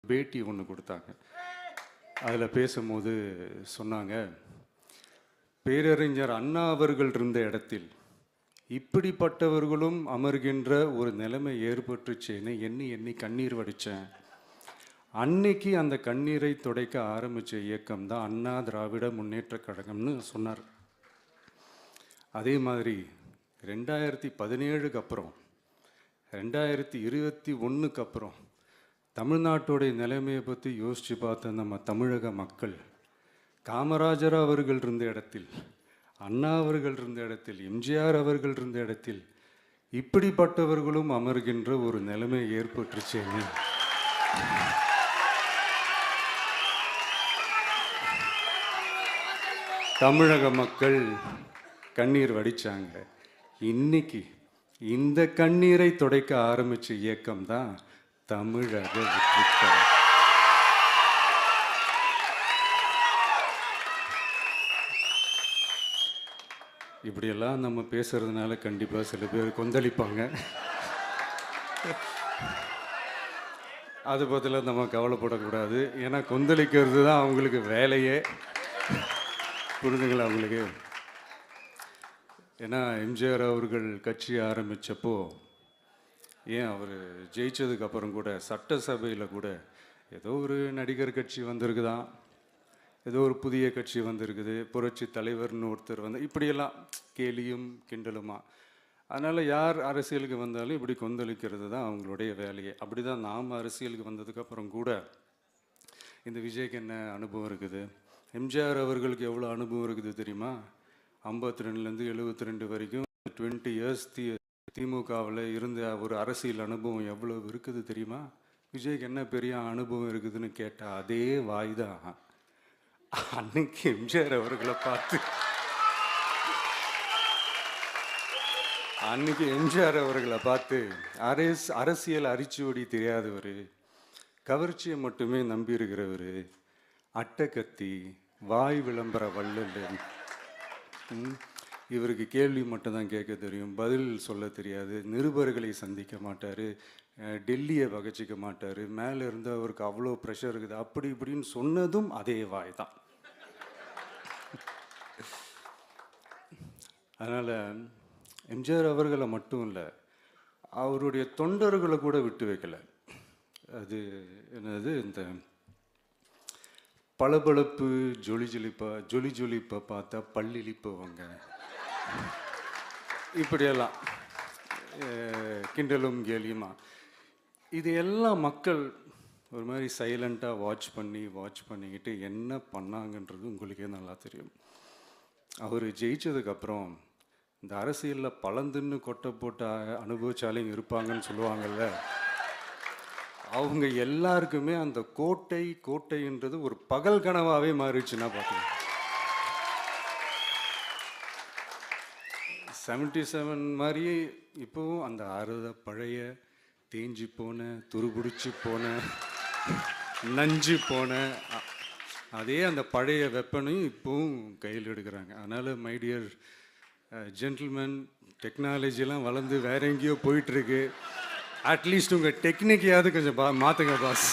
பேட்டி ஒன்று கொடுத்தாங்க. அதில் பேசும்போது சொன்னாங்க, பேரறிஞர் அண்ணா அவர்கள் இருந்த இடத்தில் இப்படிப்பட்டவர்களும் அமர்கின்ற ஒரு நிலைமை ஏற்பட்டுச்சேன்னு எண்ணி எண்ணி கண்ணீர் வடித்தேன். அன்னைக்கு அந்த கண்ணீரை துடைக்க ஆரம்பித்த இயக்கம் தான் அண்ணா திராவிட முன்னேற்ற கழகம்னு சொன்னார். அதே மாதிரி 2017க்கு அப்புறம் 2021க்கு அப்புறம் தமிழ்நாட்டுடைய நிலைமையை பற்றி யோசித்து பார்த்த நம்ம தமிழக மக்கள் காமராஜர் அவர்கள் இருந்த இடத்தில், அண்ணா அவர்கள் இருந்த இடத்தில், எம்ஜிஆர் அவர்கள் இருந்த இடத்தில் இப்படிப்பட்டவர்களும் அமர்கின்ற ஒரு நிலைமை ஏற்பட்டுருச்சேன்னு தமிழக மக்கள் கண்ணீர் வடித்தாங்க. இன்னைக்கு இந்த கண்ணீரை துடைக்க ஆரம்பித்த இயக்கம் தான் தமிழக வெற்றிக்கழகம். இப்படியெல்லாம் நம்ம பேசுறதுனால கண்டிப்பாக சில பேர் கொந்தளிப்பாங்க. அது பற்றிலாம் நம்ம கவலைப்படக்கூடாது. ஏன்னா கொந்தளிக்கிறது தான் அவங்களுக்கு வேலையே. புரிஞ்சுங்களா அவங்களுக்கு? ஏன்னா எம்ஜிஆர் அவர்கள் கட்சி ஆரம்பித்தப்போ, ஏன் அவர் ஜெயிச்சதுக்கப்புறம் கூட சட்டசபையில் கூட ஏதோ ஒரு நடிகர் கட்சி வந்திருக்குதான், ஏதோ ஒரு புதிய கட்சி வந்திருக்குது, புரட்சி தலைவர்னு ஒருத்தர் வந்து, இப்படியெல்லாம் கேலியும் கிண்டலுமா. அதனால் யார் அரசியலுக்கு வந்தாலும் இப்படி கொந்தளிக்கிறது தான் அவங்களுடைய வேலையே. அப்படி தான் நாம் அரசியலுக்கு வந்ததுக்கப்புறம் கூட இந்த விஜய்க்கு என்ன அனுபவம் இருக்குது, எம்ஜிஆர் அவர்களுக்கு எவ்வளோ அனுபவம் இருக்குது தெரியுமா? 52லேருந்து 72 வரைக்கும் 20 இயர்ஸ் திமுகவில் இருந்த ஒரு அரசியல் அனுபவம் எவ்வளோ இருக்குது தெரியுமா? விஜய்க்கு என்ன பெரிய அனுபவம் இருக்குதுன்னு கேட்டால் அதே வாய் தான் அன்னைக்கு எம்ஜிஆர் அவர்களை பார்த்து அரசியல் அரிச்சுவடி தெரியாதவர், கவர்ச்சியை மட்டுமே நம்பி இருக்கிறவர், அட்டக்கத்தி, வாய் விளம்பர வள்ளல், இவருக்கு கேள்வி மட்டும்தான் கேட்க தெரியும், பதில் சொல்ல தெரியாது, நிருபர்களை சந்திக்க மாட்டார், டெல்லியை வகச்சிக்க மாட்டார், மேலே இருந்து அவருக்கு அவ்வளோ ப்ரெஷர் இருக்குது, அப்படி இப்படின்னு சொன்னதும் அதே வாய் தான். அதனால் எம்ஜிஆர் அவர்களை மட்டும் இல்லை, அவருடைய தொண்டர்களை கூட விட்டு வைக்கலை. அது என்னது, இந்த பளபளப்பு ஜொலி ஜொலிப்பை பார்த்தா பல்லிழிப்பவங்க, இப்படியெல்லாம் கிண்டலும் கேலியுமா, இது எல்லாம் மக்கள் ஒரு மாதிரி சைலண்ட்டாக வாட்ச் பண்ணிக்கிட்டு என்ன பண்ணாங்கன்றது உங்களுக்கே நல்லா தெரியும். அவர் ஜெயிச்சதுக்கப்புறம் இந்த அரசியலில் பழந்துன்னு கொட்டை போட்ட அனுபவிச்சாலையும் இருப்பாங்கன்னு சொல்லுவாங்கள்ல, அவங்க எல்லாருக்குமே அந்த கோட்டைன்றது ஒரு பகல் கனவாகவே மாறிடுச்சுன்னா பார்த்துங்க. 77 மாதிரியே இப்போவும் அந்த பழைய தேஞ்சி போன, துருபிடிச்சி போன, நஞ்சு போன அதே அந்த பழைய வெப்பனையும் இப்போவும் கையில் எடுக்கிறாங்க. அதனால் மை டியர் ஜென்டில்மேன், டெக்னாலஜிலாம் வளர்ந்து வேற எங்கேயோ போயிட்டுருக்கு. அட்லீஸ்ட் உங்கள் டெக்னிக்கையாவது கொஞ்சம் மாற்றுங்க பாஸ்.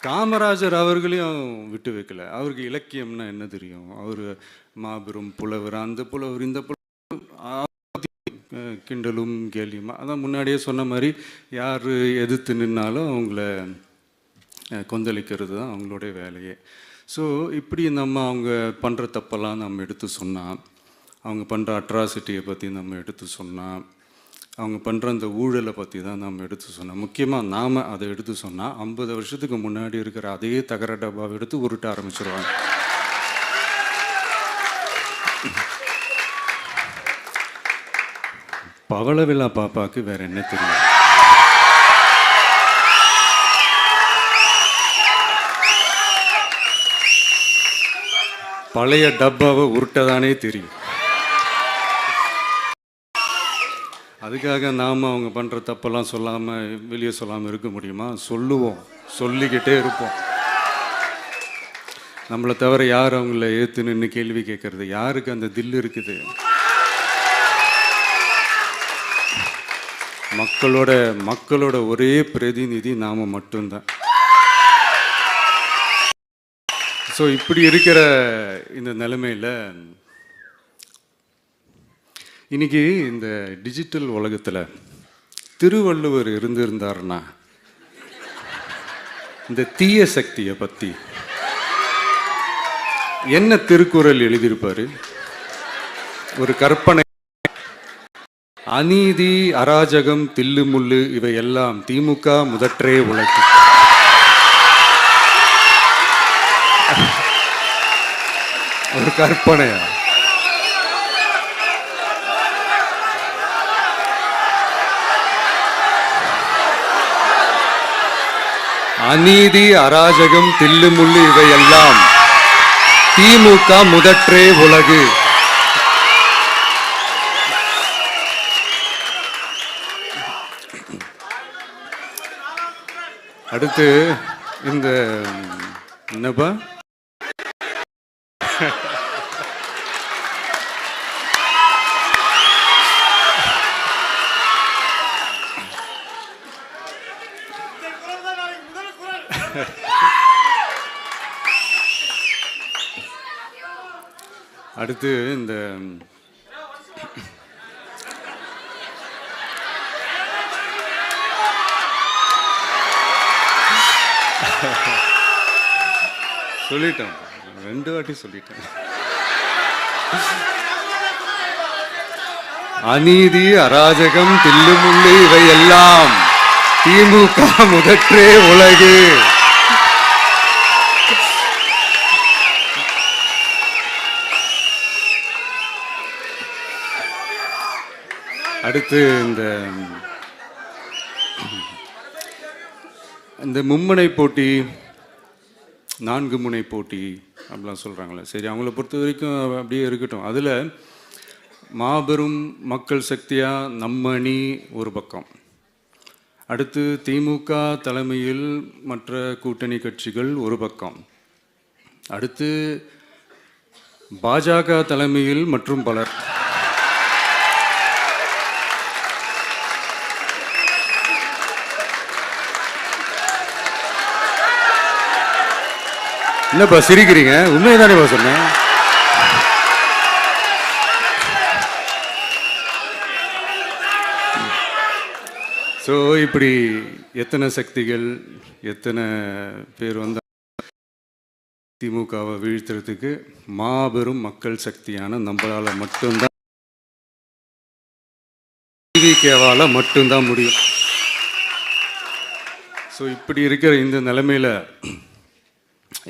காமராஜர் அவர்களையும் விட்டு வைக்கல. அவருக்கு இலக்கியம்னா என்ன தெரியும், அவர் மாபெரும் புலவர், அந்த புலவர் இந்த புலவர், கிண்டலும் கேலியுமா. அதான் முன்னாடியே சொன்ன மாதிரி யார் எதிர்த்து நின்னாலும் அவங்கள கொந்தளிக்கிறது தான் அவங்களுடைய வேலையே. ஸோ இப்படி அவங்க பண்ணுற தப்பெல்லாம் நம்ம எடுத்து சொன்னால், அவங்க பண்ணுற அட்ராசிட்டியை பற்றி நம்ம எடுத்து சொன்னால், அவங்க பண்ணுற அந்த ஊழலை பற்றி தான் நம்ம எடுத்து சொன்னோம். முக்கியமாக நாம் அதை எடுத்து சொன்னால் 50 வருஷத்துக்கு முன்னாடி இருக்கிற அதே தகர டப்பாவை எடுத்து உருட்ட ஆரம்பிச்சிருவாங்க. பவளவிழா பாப்பாவுக்கு வேற என்ன தெரியும்? பழைய டப்பாவை உருட்டதானே தெரியும். அதுக்காக நாம் அவங்க பண்ணுற தப்பெல்லாம் சொல்லாமல் வெளியே சொல்லாமல் இருக்க முடியுமா? சொல்லுவோம், சொல்லிக்கிட்டே இருப்போம். நம்மளை தவிர யார் அவங்கள ஏற்று நின்று கேள்வி கேட்கறது? யாருக்கு அந்த தில் இருக்குது? மக்களோட ஒரே பிரதிநிதி நாம மட்டும்தான். ஸோ இப்படி இருக்கிற இந்த நிலைமையில் இன்னைக்கு இந்த டிஜிட்டல் உலகத்தில் திருவள்ளுவர் இருந்திருந்தாருன்னா இந்த தீய சக்தியை பற்றி என்ன திருக்குறள் எழுதியிருப்பாரு? ஒரு கற்பனை. அநீதி, அராஜகம், தில்லுமுள்ளு இவையெல்லாம் திமுக முதற்றே உலகு. ஒரு கற்பனையா? அநீதி, அராஜகம், தில்லுமுள்ளு இவையெல்லாம் திமுக முதற்றே உலகு. அடுத்து இந்த என்னப்பா அடுத்து இந்த சொல்லிட்டேன், 2 வாட்டி சொல்லிட்டேன். அநீதி, அராஜகம், தில்லுமுள்ளு இவையெல்லாம் திமுக முதற்றே உலகு. அடுத்து இந்த மும்முனை போட்டி, 4 முனை போட்டி அப்படிலாம் சொல்கிறாங்களே, சரி அவங்கள பொறுத்த வரைக்கும் அப்படியே இருக்கட்டும். அதில் மாபெரும் மக்கள் சக்தியாக நம்ம அணி ஒரு பக்கம், அடுத்து திமுக தலைமையில் மற்ற கூட்டணி கட்சிகள் ஒரு பக்கம், அடுத்து பாஜக தலைமையில் மற்றும் பலர். என்னப்பா சிரிக்கிறீங்க? உண்மையை தானேப்பா சொன்னேன். ஸோ இப்படி எத்தனை சக்திகள், எத்தனை பேர் வந்து திமுகவை வீழ்த்துறதுக்கு மாபெரும் மக்கள் சக்தியான நம்மளால் மட்டும்தான், திமுகவால் மட்டும்தான் முடியும். ஸோ இப்படி இருக்கிற இந்த நிலைமையில்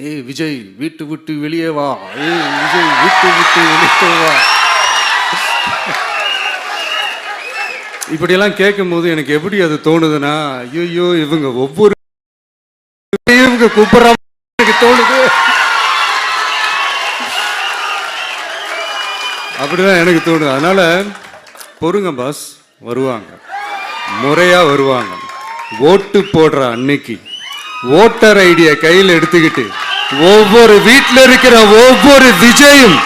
ஏய் விஜய் வீட்டு விட்டு வெளியே வா, ஏய் விஜய் வீட்டு விட்டு வெளியே வா, இப்படியெல்லாம் கேட்கும் போது எனக்கு எப்படி அது தோணுதுன்னா, ஐயோ இவங்க ஒவ்வொரு கூப்பிடுற எனக்கு தோணுது. அப்படிதான் எனக்கு தோணுது. அதனால பொறுங்க பாஸ், வருவாங்க, முறையா வருவாங்க. ஓட்டு போடுற அன்னைக்கு ஓட்டர் ஐடிய கையில் எடுத்துக்கிட்டு ஒவ்வொரு வீட்டில் இருக்கிற ஒவ்வொரு விஜயும்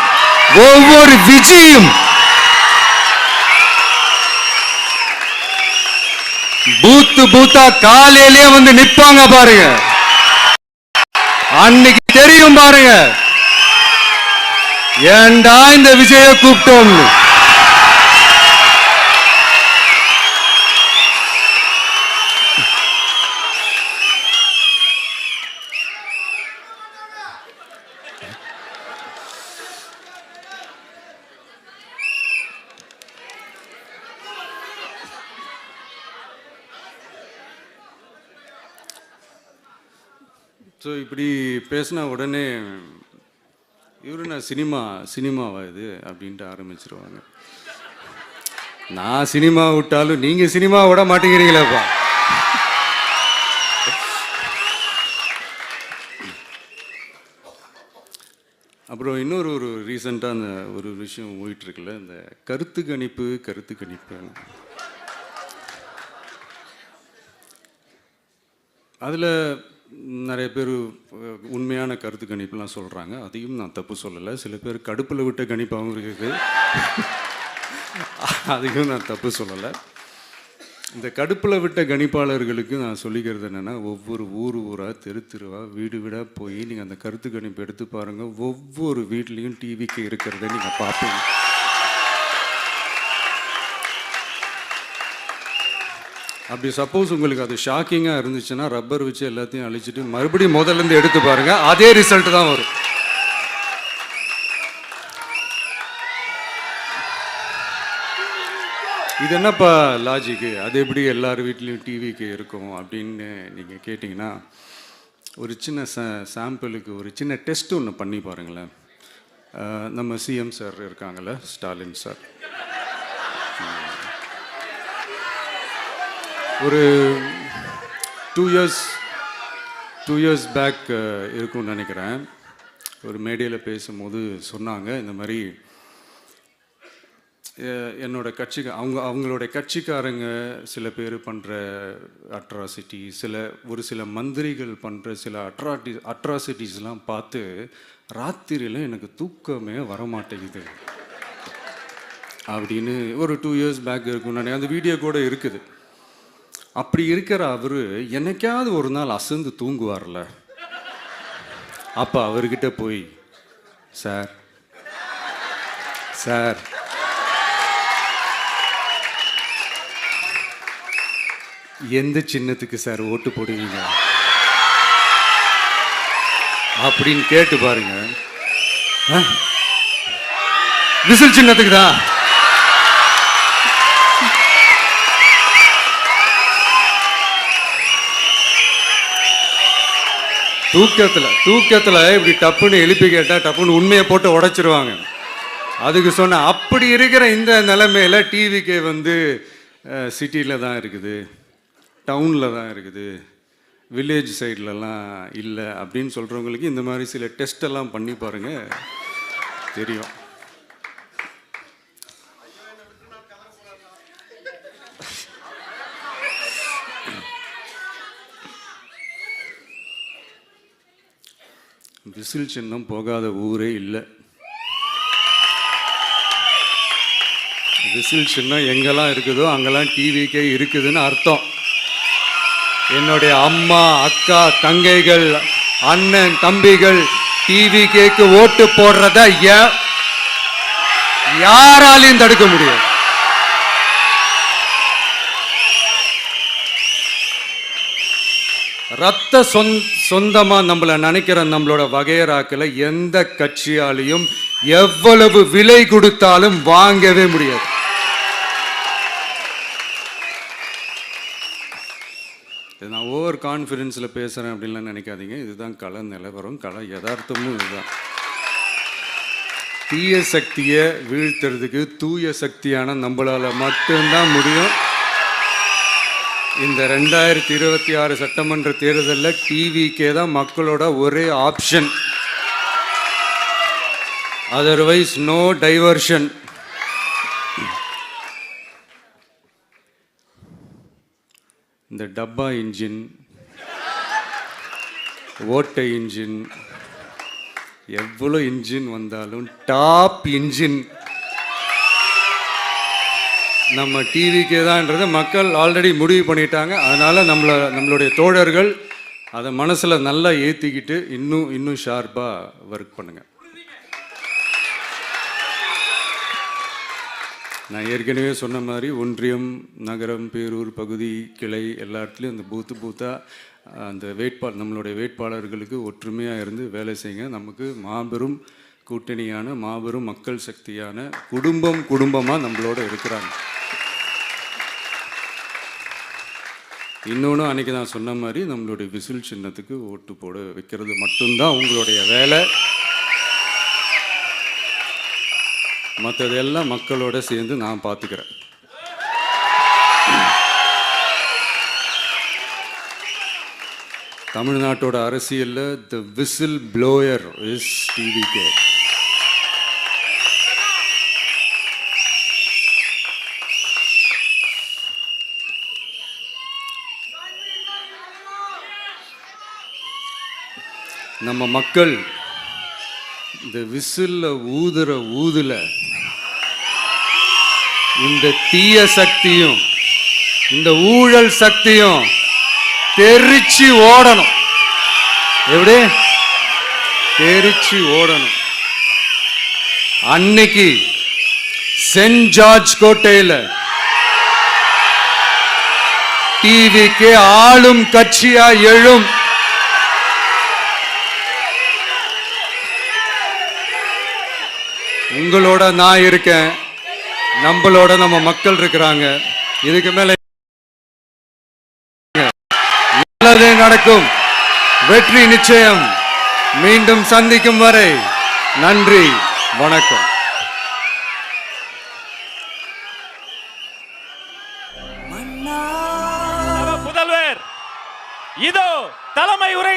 பூத்தா காலையிலே வந்து நிப்பாங்க பாருங்க. அன்னைக்கு தெரியும் பாருங்க, ஏண்டா இந்த விஜய கூப்பிட்டோம். ஸோ இப்படி பேசினா உடனே இவரு நான் சினிமாவா இது அப்படின்ட்டு ஆரம்பிச்சிருவாங்க. நான் சினிமா விட்டாலும் நீங்கள் சினிமா விட மாட்டேங்கிறீங்களேப்பா. அப்புறம் இன்னொரு ரீசெண்டாக அந்த ஒரு விஷயம் போயிட்டுருக்குல்ல, இந்த கருத்து கணிப்பு அதில் நிறைய பேர் உண்மையான கருத்து கணிப்புலாம் சொல்கிறாங்க. அதையும் நான் தப்பு சொல்லலை. சில பேர் கடுப்பில் விட்ட கணிப்பாகவும் இருக்குது, அதையும் நான் தப்பு சொல்லலை. இந்த கடுப்பில் விட்ட கணிப்பாளர்களுக்கு நான் சொல்லிக்கிறது என்னென்னா, ஒவ்வொரு ஊராக தெருவா வீடு வீடாக போய் நீங்கள் அந்த கருத்து கணிப்பு எடுத்து பாருங்கள். ஒவ்வொரு வீட்லேயும் டிவிக்கு இருக்கிறத நீங்கள் பார்ப்பீங்க. அப்படி சப்போஸ் உங்களுக்கு அது ஷாக்கிங்காக இருந்துச்சுன்னா ரப்பர் வச்சு எல்லாத்தையும் அழிச்சிட்டு மறுபடியும் முதல்லேருந்து எடுத்து பாருங்கள், அதே ரிசல்ட் தான் வரும். இது என்னப்பா லாஜிக்கு, அது எப்படி எல்லார் வீட்லேயும் டிவிக்கு இருக்கும் அப்படின்னு நீங்கள் கேட்டிங்கன்னா, ஒரு சின்ன சாம்பிளுக்கு ஒரு சின்ன டெஸ்ட் ஒன்று பண்ணி பாருங்களேன். நம்ம சிஎம் சார் இருக்காங்கள்ல, ஸ்டாலின் சார், ஒரு 2 இயர்ஸ் பேக் இருக்கும்னு நினைக்கிறேன். ஒரு மேடையில் பேசும்போது சொன்னாங்க, இந்த மாதிரி என்னோட கட்சிக்கு அவங்களுடைய கட்சிக்காரங்க சில பேர் பண்ணுற அட்ராசிட்டி, ஒரு சில மந்திரிகள் பண்ணுற சில அட்ராசிட்டிஸ்லாம் பார்த்து ராத்திரியில் எனக்கு தூக்கமே வரமாட்டேங்குது அப்படின்னு ஒரு 2 இயர்ஸ் பேக் இருக்கும்னு நினைக்கிறேன். அந்த வீடியோ கூட இருக்குது. அப்படி இருக்கிற அவர் என்னைக்காவது ஒரு நாள் அசந்து தூங்குவார்ல, அப்போ அவர்கிட்ட போய், சார் சார் எந்த சின்னத்துக்கு சார் ஓட்டு போடுவீங்க அப்படின்னு கேட்டு பாருங்க. விசில் சின்னத்துக்கு தான். தூக்கத்தில் இப்படி டப்புன்னு எழுப்பி கேட்டால் டப்புன்னு உண்மையை போட்டு உடைச்சிருவாங்க. அதுக்கு சொன்ன, அப்படி இருக்கிற இந்த நிலைமையில டிவிக்கு சிட்டியில் தான் இருக்குது, டவுனில் தான் இருக்குது, வில்லேஜ் சைட்லலாம் இல்லை அப்படின்னு சொல்கிறவங்களுக்கு இந்த மாதிரி சில டெஸ்டெல்லாம் பண்ணி பாருங்கள், தெரியும். விசில் சின்னம் போகாத ஊரே இல்லை. விசில் சின்னம் எங்கெல்லாம் இருக்குதோ அங்கெல்லாம் டிவிக்கே இருக்குதுன்னு அர்த்தம். என்னுடைய அம்மா, அக்கா, தங்கைகள், அண்ணன், தம்பிகள் டிவிக்கு ஓட்டு போடுறத யாராலையும் தடுக்க முடியாது. ரத்த சொந்தமா நம்மள நினைக்கிற நம்மளோட வகையராக்களை எந்த கட்சியாலையும் எவ்வளவு விலை கொடுத்தாலும் வாங்கவே முடியாது. நான் ஓவர் கான்ஃபிடென்ஸில் பேசுகிறேன் அப்படின்லாம் நினைக்காதீங்க. இதுதான் கள நிலவரம், கள யதார்த்தமும் இதுதான். தீய சக்தியை வீழ்த்துறதுக்கு தூய சக்தியான நம்மளால் மட்டும்தான் முடியும். இந்த 2026 சட்டமன்ற தேர்தலில் டிவிக்கே தான் மக்களோட ஒரே ஆப்ஷன். Otherwise no diversion. இந்த டப்பா இன்ஜின், ஓட்டை இன்ஜின், எவ்வளோ இன்ஜின் வந்தாலும் டாப் இன்ஜின் நம்ம டிவிக்கே தான்ன்றதை மக்கள் ஆல்ரெடி முடிவு பண்ணிட்டாங்க. அதனால் நம்மளுடைய தோழர்கள் அதை மனசில் நல்லா ஏற்றிக்கிட்டு இன்னும் ஷார்ப்பாக ஒர்க் பண்ணுங்கள். நான் ஏற்கனவே சொன்ன மாதிரி ஒன்றியம், நகரம், பேரூர், பகுதி, கிளை எல்லா இடத்துலையும் அந்த பூத்தாக அந்த நம்மளுடைய வேட்பாளர்களுக்கு ஒற்றுமையாக இருந்து வேலை செய்யுங்க. நமக்கு மாபெரும் கூட்டணியான, மாபெரும் மக்கள் சக்தியான குடும்பமாக நம்மளோட இருக்கிறாங்க. இன்னொன்று, அன்றைக்கி நான் சொன்ன மாதிரி நம்மளுடைய விசில் சின்னத்துக்கு ஓட்டு போட வைக்கிறது மட்டும்தான் உங்களுடைய வேலை. மற்றதெல்லாம் மக்களோட சேர்ந்து நான் பார்த்துக்கிறேன். தமிழ்நாட்டோட அரசியலில் த விசில் ப்ளோயர் இஸ் டிவிகே. நம்ம மக்கள் இந்த விசில்ல ஊதுல இந்த தீய சக்தியும் இந்த ஊழல் சக்தியும் தெரிச்சு ஓடணும். எப்படி தெரிச்சு ஓடணும். அன்னைக்கு சென்ட் ஜார்ஜ் கோட்டையில் டிவிக்கு ஆளும் கட்சியா எழும். உங்களோட நான் இருக்கேன், நம்மளோட நம்ம மக்கள் இருக்கிறாங்க. இதுக்கு மேல நல்லதே நடக்கும். வெற்றி நிச்சயம். மீண்டும் சந்திக்கும் வரை நன்றி, வணக்கம். முதல்வர் இதோ தலைமை உரை